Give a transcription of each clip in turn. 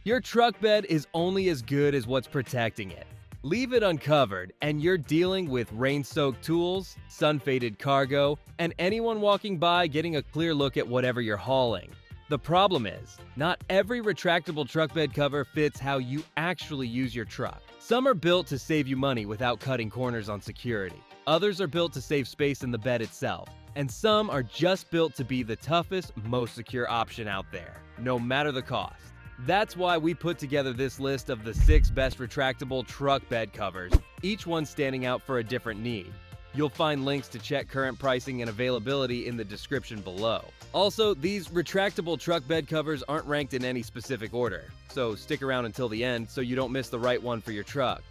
Your truck bed is only as good as what's protecting it. Leave it uncovered, and you're dealing with rain-soaked tools, sun-faded cargo, and anyone walking by getting a clear look at whatever you're hauling. The problem is, not every retractable truck bed cover fits how you actually use your truck. Some are built to save you money without cutting corners on security. Others are built to save space in the bed itself. And some are just built to be the toughest, most secure option out there, no matter the cost. That's why we put together this list of the 6 best retractable truck bed covers, each one standing out for a different need. You'll find links to check current pricing and availability in the description below. Also, these retractable truck bed covers aren't ranked in any specific order, so stick around until the end so you don't miss the right one for your truck.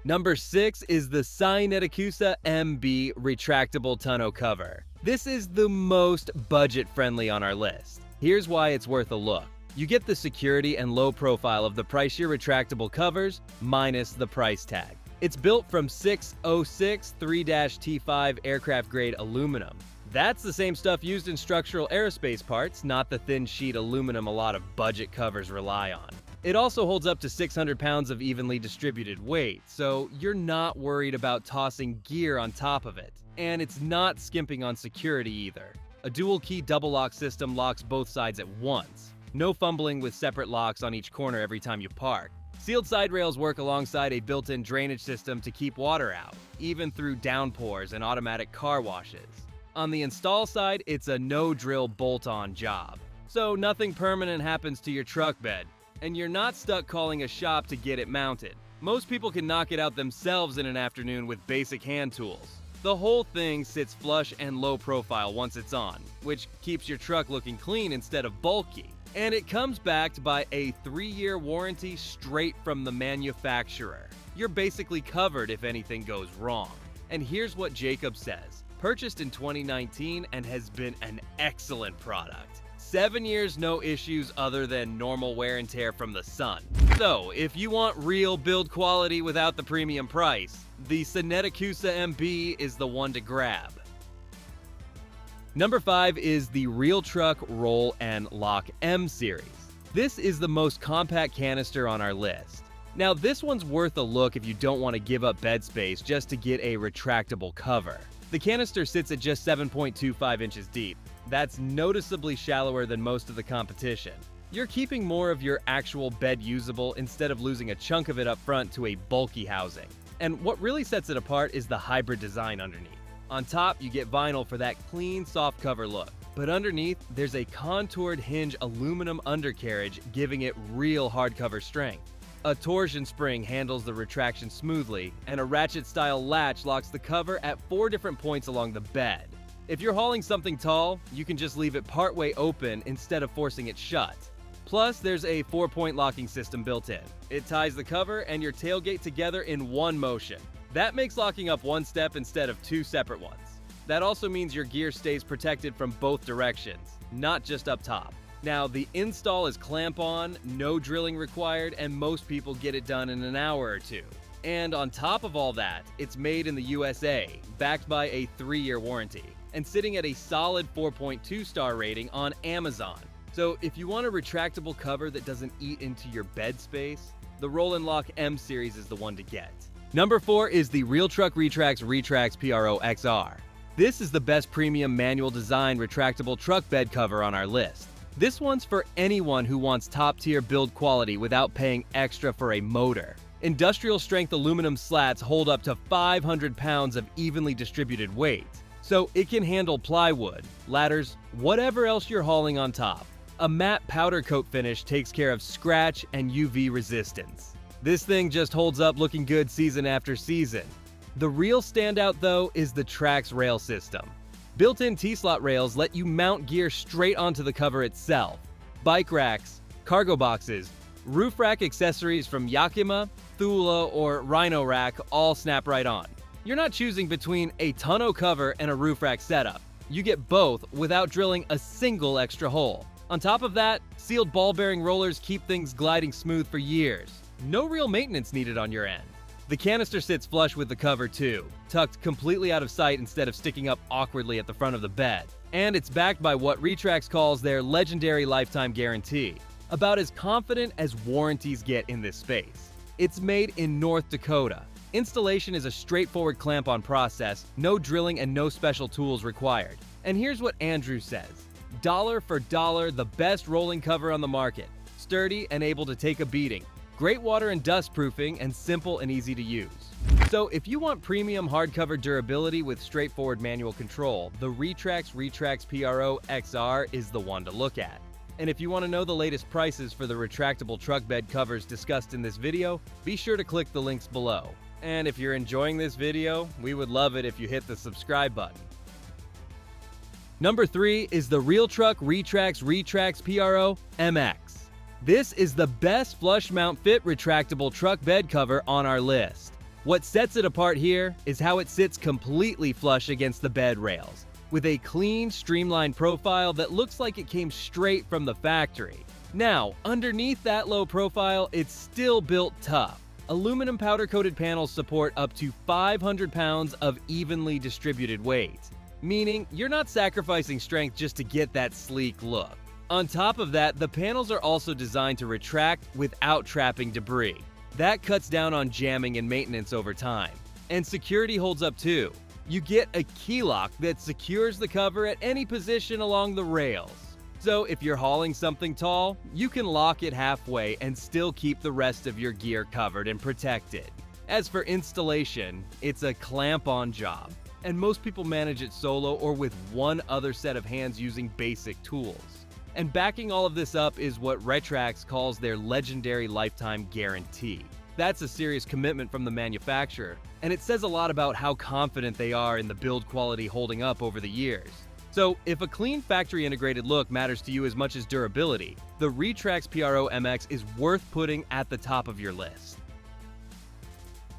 Number 6 is the Canister MB Retractable Tonneau Cover. This is the most budget-friendly on our list. Here's why it's worth a look. You get the security and low profile of the pricier retractable covers, minus the price tag. It's built from 606 3-T5 aircraft-grade aluminum. That's the same stuff used in structural aerospace parts, not the thin sheet aluminum a lot of budget covers rely on. It also holds up to 600 pounds of evenly distributed weight, so you're not worried about tossing gear on top of it. And it's not skimping on security either. A dual-key double-lock system locks both sides at once. No fumbling with separate locks on each corner every time you park. Sealed side rails work alongside a built-in drainage system to keep water out, even through downpours and automatic car washes. On the install side, it's a no-drill bolt-on job. So nothing permanent happens to your truck bed, and you're not stuck calling a shop to get it mounted. Most people can knock it out themselves in an afternoon with basic hand tools. The whole thing sits flush and low profile once it's on, which keeps your truck looking clean instead of bulky. And it comes backed by a 3-year warranty straight from the manufacturer. You're basically covered if anything goes wrong. And here's what Jacob says. Purchased in 2019 and has been an excellent product. 7 years, no issues other than normal wear and tear from the sun. So, if you want real build quality without the premium price, the Canister MB is the one to grab. Number 5 is the Real Truck Roll and Lock M series. This is the most compact canister on our list. Now, this one's worth a look if you don't want to give up bed space just to get a retractable cover. The canister sits at just 7.25 inches deep. That's noticeably shallower than most of the competition. You're keeping more of your actual bed usable instead of losing a chunk of it up front to a bulky housing. And what really sets it apart is the hybrid design underneath. On top, you get vinyl for that clean, soft cover look. But underneath, there's a contoured hinge aluminum undercarriage giving it real hardcover strength. A torsion spring handles the retraction smoothly, and a ratchet-style latch locks the cover at 4 different points along the bed. If you're hauling something tall, you can just leave it partway open instead of forcing it shut. Plus, there's a 4-point locking system built in. It ties the cover and your tailgate together in one motion. That makes locking up one step instead of 2 separate ones. That also means your gear stays protected from both directions, not just up top. Now, the install is clamp-on, no drilling required, and most people get it done in an hour or 2. And on top of all that, it's made in the USA, backed by a 3-year warranty, and sitting at a solid 4.2-star rating on Amazon. So if you want a retractable cover that doesn't eat into your bed space, the Roll and Lock M series is the one to get. Number 4 is the Real Truck Retrax PRO XR. This is the best premium manual design retractable truck bed cover on our list. This one's for anyone who wants top-tier build quality without paying extra for a motor. Industrial-strength aluminum slats hold up to 500 pounds of evenly distributed weight, so it can handle plywood, ladders, whatever else you're hauling on top. A matte powder coat finish takes care of scratch and UV resistance. This thing just holds up looking good season after season. The real standout, though, is the Trax rail system. Built-in T-slot rails let you mount gear straight onto the cover itself. Bike racks, cargo boxes, roof rack accessories from Yakima, Thule, or Rhino Rack all snap right on. You're not choosing between a tonneau cover and a roof rack setup. You get both without drilling a single extra hole. On top of that, sealed ball bearing rollers keep things gliding smooth for years. No real maintenance needed on your end. The canister sits flush with the cover too, tucked completely out of sight instead of sticking up awkwardly at the front of the bed. And it's backed by what Retractable calls their legendary lifetime guarantee, about as confident as warranties get in this space. It's made in North Dakota. Installation is a straightforward clamp-on process, no drilling and no special tools required. And here's what Andrew says: dollar for dollar, the best rolling cover on the market. Sturdy and able to take a beating. Great water and dust proofing, and simple and easy to use. So if you want premium hardcover durability with straightforward manual control, the Retract PRO XR is the one to look at. And if you want to know the latest prices for the retractable truck bed covers discussed in this video, be sure to click the links below. And if you're enjoying this video, we would love it if you hit the subscribe button. Number 3 is the Retract PRO MX. This is the best flush mount fit retractable truck bed cover on our list. What sets it apart here is how it sits completely flush against the bed rails, with a clean, streamlined profile that looks like it came straight from the factory. Now, underneath that low profile, it's still built tough. Aluminum powder-coated panels support up to 500 pounds of evenly distributed weight, meaning you're not sacrificing strength just to get that sleek look. On top of that, the panels are also designed to retract without trapping debris. That cuts down on jamming and maintenance over time. And security holds up too. You get a key lock that secures the cover at any position along the rails. So if you're hauling something tall, you can lock it halfway and still keep the rest of your gear covered and protected. As for installation, it's a clamp-on job, and most people manage it solo or with one other set of hands using basic tools. And backing all of this up is what Retractable calls their legendary lifetime guarantee. That's a serious commitment from the manufacturer, and it says a lot about how confident they are in the build quality holding up over the years. So if a clean factory integrated look matters to you as much as durability, the Retract PRO MX is worth putting at the top of your list.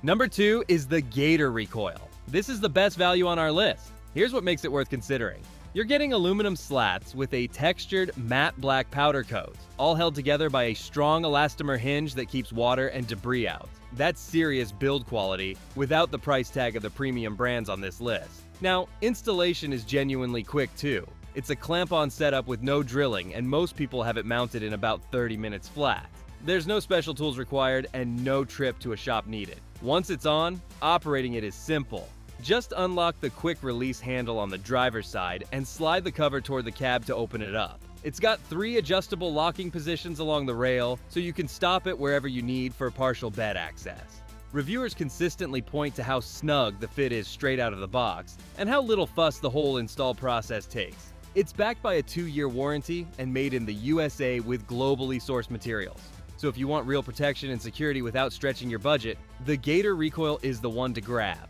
Number 2 is the Gator Recoil. This is the best value on our list. Here's what makes it worth considering. You're getting aluminum slats with a textured matte black powder coat, all held together by a strong elastomer hinge that keeps water and debris out. That's serious build quality without the price tag of the premium brands on this list. Now, installation is genuinely quick too. It's a clamp-on setup with no drilling, and most people have it mounted in about 30 minutes flat. There's no special tools required and no trip to a shop needed. Once it's on, operating it is simple. Just unlock the quick release handle on the driver's side and slide the cover toward the cab to open it up. It's got 3 adjustable locking positions along the rail, so you can stop it wherever you need for partial bed access. Reviewers consistently point to how snug the fit is straight out of the box, and how little fuss the whole install process takes. It's backed by a 2-year warranty and made in the USA with globally sourced materials. So if you want real protection and security without stretching your budget, the Gator Recoil is the one to grab.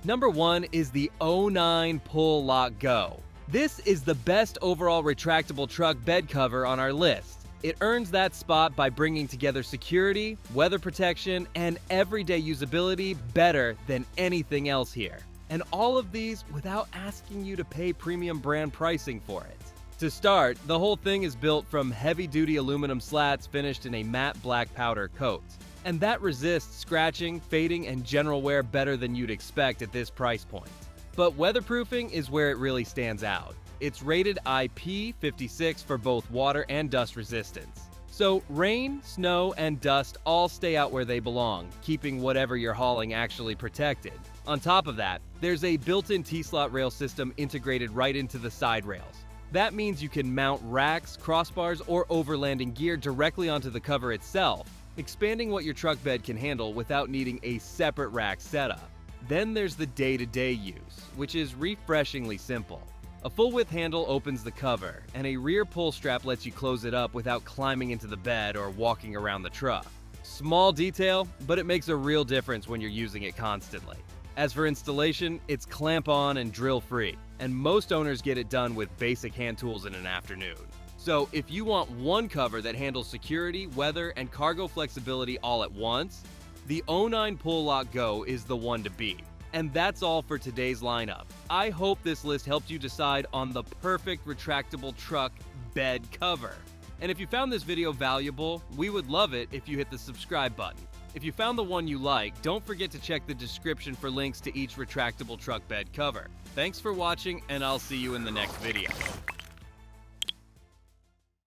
Number 1 is the 09 Pull Lock Go. This is the best overall retractable truck bed cover on our list. It earns that spot by bringing together security, weather protection, and everyday usability better than anything else here. And all of these without asking you to pay premium brand pricing for it. To start, the whole thing is built from heavy-duty aluminum slats finished in a matte black powder coat. And that resists scratching, fading, and general wear better than you'd expect at this price point. But weatherproofing is where it really stands out. It's rated IP56 for both water and dust resistance. So rain, snow, and dust all stay out where they belong, keeping whatever you're hauling actually protected. On top of that, there's a built-in T-slot rail system integrated right into the side rails. That means you can mount racks, crossbars, or overlanding gear directly onto the cover itself, expanding what your truck bed can handle without needing a separate rack setup. Then there's the day-to-day use, which is refreshingly simple. A full-width handle opens the cover, and a rear pull strap lets you close it up without climbing into the bed or walking around the truck. Small detail, but it makes a real difference when you're using it constantly. As for installation, it's clamp-on and drill-free, and most owners get it done with basic hand tools in an afternoon. So if you want one cover that handles security, weather, and cargo flexibility all at once, the 09 Pull Lock Go is the one to beat. And that's all for today's lineup. I hope this list helped you decide on the perfect retractable truck bed cover. And if you found this video valuable, we would love it if you hit the subscribe button. If you found the one you like, don't forget to check the description for links to each retractable truck bed cover. Thanks for watching, and I'll see you in the next video.